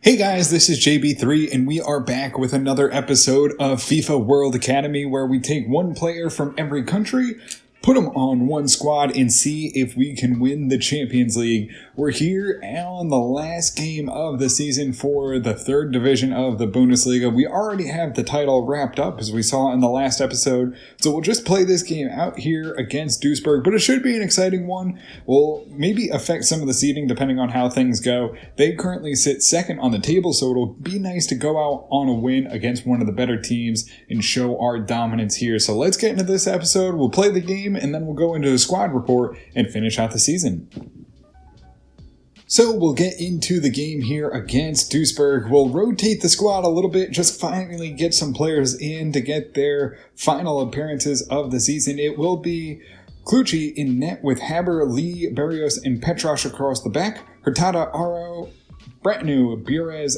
Hey guys, this is JB3 and we are back with another episode of FIFA World Academy where we take one player from every country, put them on one squad and see if we can win the Champions League. We're here on the last game of the season for the third division of the Bundesliga. We already have the title wrapped up as we saw in the last episode, so we'll just play this game out here against Duisburg, but it should be an exciting one. We'll maybe affect some of the seeding depending on how things go. They currently sit second on the table, so it'll be nice to go out on a win against one of the better teams and show our dominance here. So let's get into this episode. We'll play the game and then we'll go into the squad report and finish out the season. So we'll get into the game here against Duisburg. We'll rotate the squad a little bit, just finally get some players in to get their final appearances of the season. It will be Kluchi in net with Haber, Lee, Barrios, and Petrosh across the back. Hurtado, Aro, Bretanu, Bures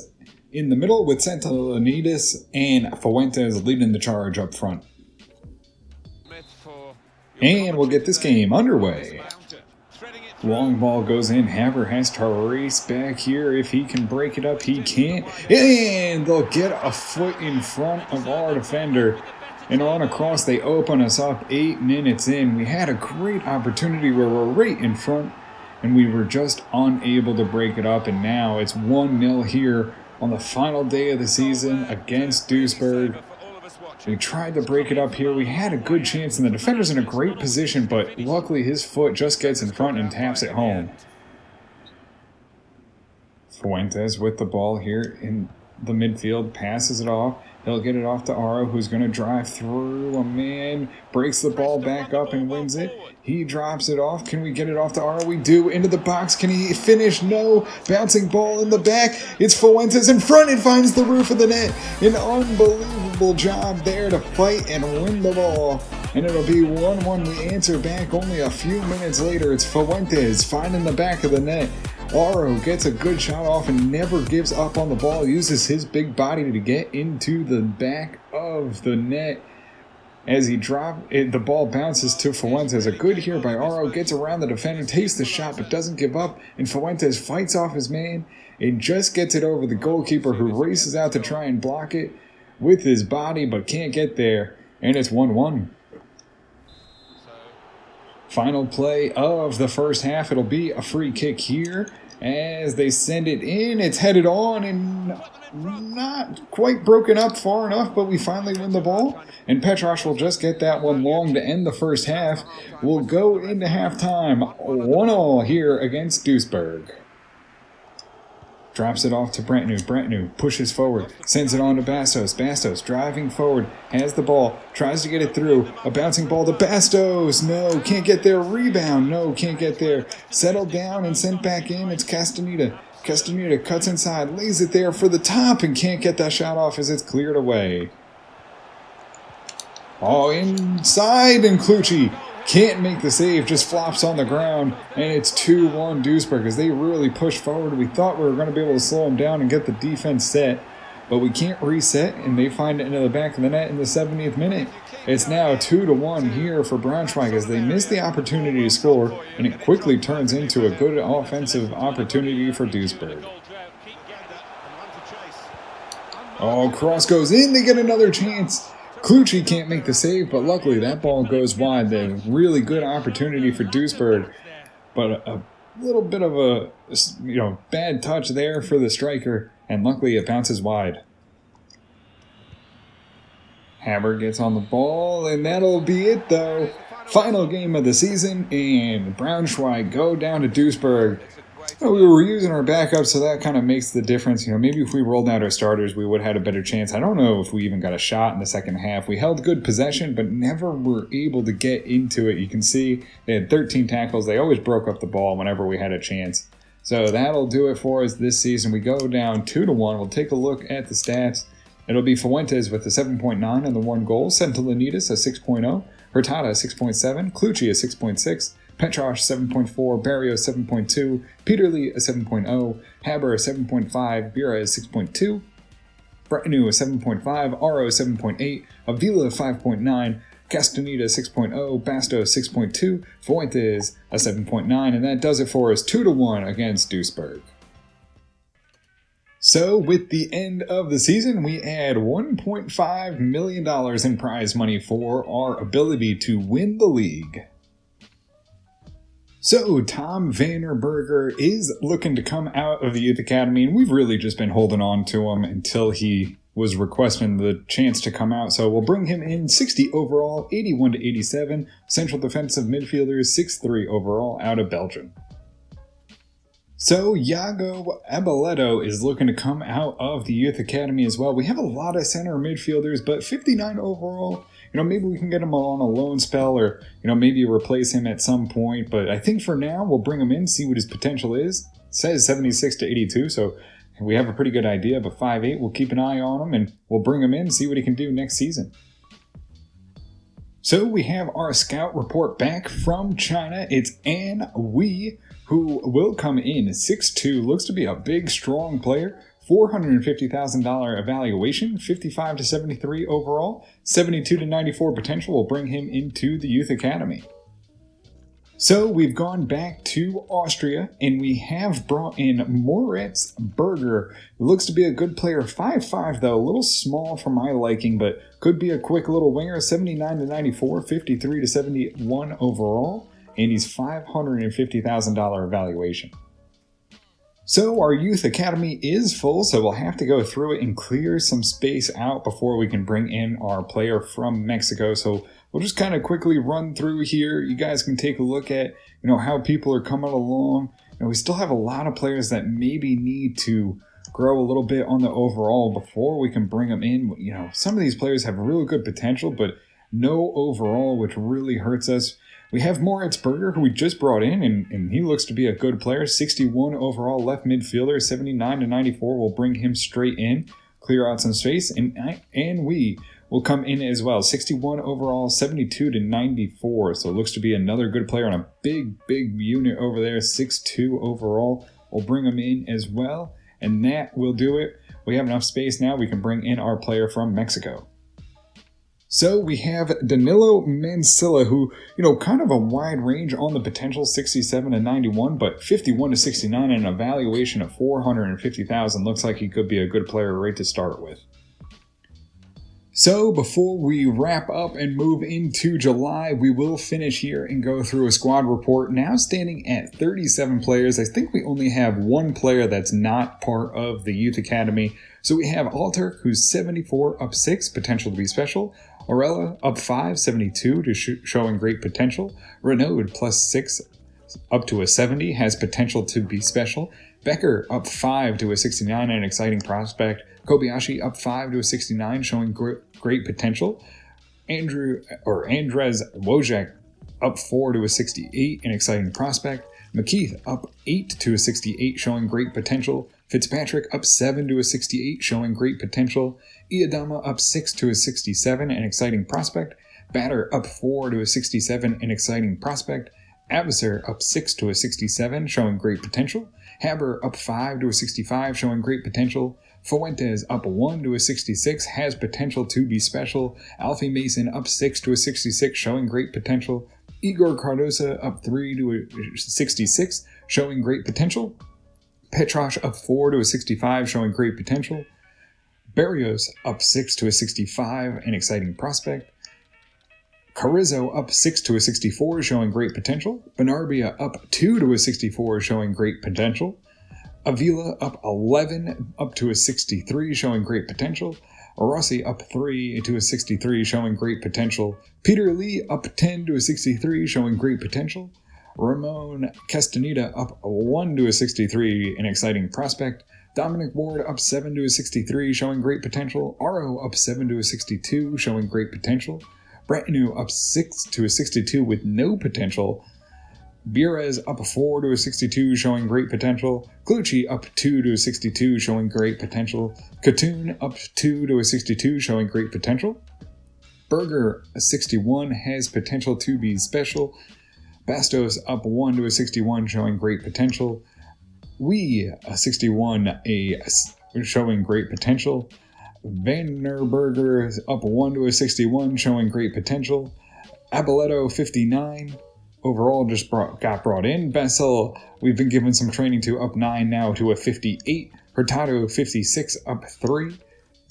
in the middle with Santillanidis and Fuentes leading the charge up front. And we'll get this game underway. Long ball goes in. Haber has to race back here. If he can break it up, he can't. And they'll get a foot in front of our defender. And on across, they open us up 8 minutes in. We had a great opportunity where we're right in front, and we were just unable to break it up. And now it's 1-0 here on the final day of the season against Duisburg. We tried to break it up here. We had a good chance, and the defender's in a great position, but luckily his foot just gets in front and taps it home. Fuentes with the ball here in the midfield, passes it off. He'll get it off to Aro, who's going to drive through a man, breaks the ball back up and wins it. He drops it off. Can we get it off to Aro? We do. Into the box. Can he finish? No. Bouncing ball in the back. It's Fuentes in front. It finds the roof of the net. An unbelievable job there to fight and win the ball. And it'll be 1-1. We answer back only a few minutes later. It's Fuentes finding the back of the net. Aro gets a good shot off and never gives up on the ball. Uses his big body to get into the back of the net. As he drops it, the ball bounces to Fuentes. A good here by Aro. Gets around the defender, takes the shot, but doesn't give up. And Fuentes fights off his man and just gets it over the goalkeeper, who races out to try and block it with his body, but can't get there. And it's 1-1. Final play of the first half. It'll be a free kick here as they send it in. It's headed on and not quite broken up far enough, but we finally win the ball. And Petrosh will just get that one long to end the first half. We'll go into halftime 1-1 here against Duisburg. Drops it off to Bretanu. Bretanu pushes forward, sends it on to Bastos. Bastos driving forward, has the ball, tries to get it through. A bouncing ball to Bastos. No, can't get there. Rebound. No, can't get there. Settled down and sent back in. It's Castaneda. Castaneda cuts inside, lays it there for the top, and can't get that shot off as it's cleared away. Oh, inside, and Kluchi can't make the save, just flops on the ground, and it's 2-1 Duisburg as they really push forward. We thought we were going to be able to slow them down and get the defense set, but we can't reset, and they find it into the back of the net in the 70th minute. It's now 2-1 here for Braunschweig as they miss the opportunity to score, and it quickly turns into a good offensive opportunity for Duisburg. Oh, cross goes in, they get another chance. Kluchi can't make the save, but luckily that ball goes wide. A really good opportunity for Duisburg, but a little bit of a bad touch there for the striker, and luckily it bounces wide. Haber gets on the ball, and that'll be it though. Final game of the season, and Braunschweig go down to Duisburg. We were using our backups, so that kind of makes the difference. Maybe if we rolled out our starters, we would have had a better chance. I don't know if we even got a shot in the second half. We held good possession, but never were able to get into it. You can see they had 13 tackles. They always broke up the ball whenever we had a chance. So that'll do it for us this season. We go down 2-1. We'll take a look at the stats. It'll be Fuentes with a 7.9 and the 1 goal. Santillanidis a 6.0. Hurtado a 6.7. Kluchi a 6.6. Petrosh 7.4, Barrios 7.2, Peterly a 7.0, Haber a 7.5, Bura is 6.2, Bretanu a 7.5, Aro 7.8, Avila 5.9, Castaneda 6.0, Bastos 6.2, Fuentes a 7.9, and that does it for us 2-1 against Duisburg. So, with the end of the season, we add $1.5 million in prize money for our ability to win the league. So, Tom Vanderberger is looking to come out of the Youth Academy, and we've really just been holding on to him until he was requesting the chance to come out. So, we'll bring him in 60 overall, 81 to 87, central defensive midfielder, 6'3 overall, out of Belgium. So, Iago Abeletto is looking to come out of the Youth Academy as well. We have a lot of center midfielders, but 59 overall, maybe we can get him on a loan spell or, maybe replace him at some point. But I think for now, we'll bring him in, see what his potential is. It says 76 to 82, so we have a pretty good idea. But 5'8", we'll keep an eye on him, and we'll bring him in, see what he can do next season. So we have our scout report back from China. It's An Wei, who will come in 6'2", looks to be a big, strong player. $450,000 evaluation, 55 to 73 overall, 72 to 94 potential will bring him into the Youth Academy. So we've gone back to Austria, and we have brought in Moritz Berger, who looks to be a good player. 5'5", though, a little small for my liking, but could be a quick little winger. 79 to 94, 53 to 71 overall, and he's $550,000 evaluation. So our Youth Academy is full, so we'll have to go through it and clear some space out before we can bring in our player from Mexico. So we'll just kind of quickly run through here. You guys can take a look at, how people are coming along. We still have a lot of players that maybe need to grow a little bit on the overall before we can bring them in. Some of these players have really good potential, but no overall, which really hurts us. We have Moritz Berger, who we just brought in, and he looks to be a good player. 61 overall left midfielder, 79 to 94 will bring him straight in, clear out some space, and we will come in as well. 61 overall, 72 to 94, so it looks to be another good player on a big unit over there. 6'2 overall, we'll bring him in as well, and that will do it. We have enough space now. We can bring in our player from Mexico. So we have Danilo Mansilla, who, kind of a wide range on the potential, 67 to 91, but 51 to 69 and an evaluation of $450,000. Looks like he could be a good player right to start with. So before we wrap up and move into July, we will finish here and go through a squad report. Now standing at 37 players. I think we only have one player that's not part of the Youth Academy. So we have Alter, who's 74, up 6, potential to be special. Orella, up 5, 72, showing great potential. Renaud, plus 6, up to a 70, has potential to be special. Becker, up 5 to a 69, an exciting prospect. Kobayashi, up 5 to a 69, showing great potential. Andres Wojak, up 4 to a 68, an exciting prospect. McKeith, up 8 to a 68, showing great potential. Fitzpatrick, up 7 to a 68, showing great potential. Iadama, up 6 to a 67, an exciting prospect. Batter, up 4 to a 67, an exciting prospect. Abasser, up 6 to a 67, showing great potential. Haber, up 5 to a 65, showing great potential. Fuentes, up 1 to a 66, has potential to be special. Alfie Mason, up 6 to a 66, showing great potential. Igor Cardosa, up 3 to a 66, showing great potential. Petrosh, up 4 to a 65, showing great potential. Barrios, up 6 to a 65, an exciting prospect. Carrizo, up 6 to a 64, showing great potential. Benarbia, up 2 to a 64, showing great potential. Avila, up 11, up to a 63, showing great potential. Rossi, up 3 to a 63, showing great potential. Peter Lee, up 10 to a 63, showing great potential. Ramon Castaneda, up 1 to a 63, an exciting prospect. Dominic Ward, up 7 to a 63, showing great potential. Aro, up 7 to a 62, showing great potential. Bratanu, up 6 to a 62 with no potential. Bierez, up 4 to a 62, showing great potential. Clucci, up 2 to a 62, showing great potential. Katoon, up 2 to a 62, showing great potential. Berger, a 61, has potential to be special. Bastos, up 1 to a 61, showing great potential. A 61, showing great potential. Vanderberger, up 1 to a 61, showing great potential. Abeletto, 59. overall just got brought in. Bessel, we've been given some training to up 9 now to a 58. Hurtado 56 up 3.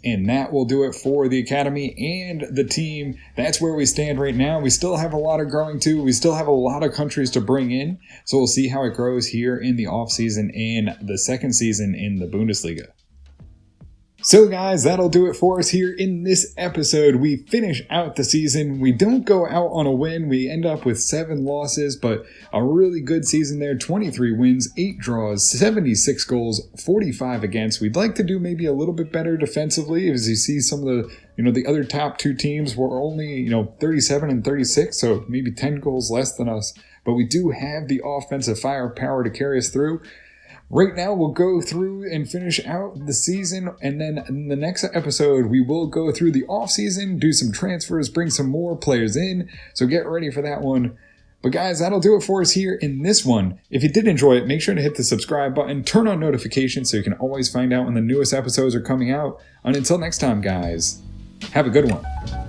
And that will do it for the academy and the team. That's where we stand right now. We still have a lot of growing to. We still have a lot of countries to bring in. So we'll see how it grows here in the offseason and the second season in the Bundesliga. So guys, that'll do it for us here in this episode. We finish out the season. We don't go out on a win. We end up with 7 losses, but a really good season there. 23 wins, 8 draws, 76 goals, 45 against. We'd like to do maybe a little bit better defensively. As you see, some of the other top 2 teams were only, 37 and 36, so maybe 10 goals less than us. But we do have the offensive firepower to carry us through. Right now, we'll go through and finish out the season, and then in the next episode, we will go through the offseason, do some transfers, bring some more players in, so get ready for that one. But guys, that'll do it for us here in this one. If you did enjoy it, make sure to hit the subscribe button, turn on notifications so you can always find out when the newest episodes are coming out. And until next time, guys, have a good one.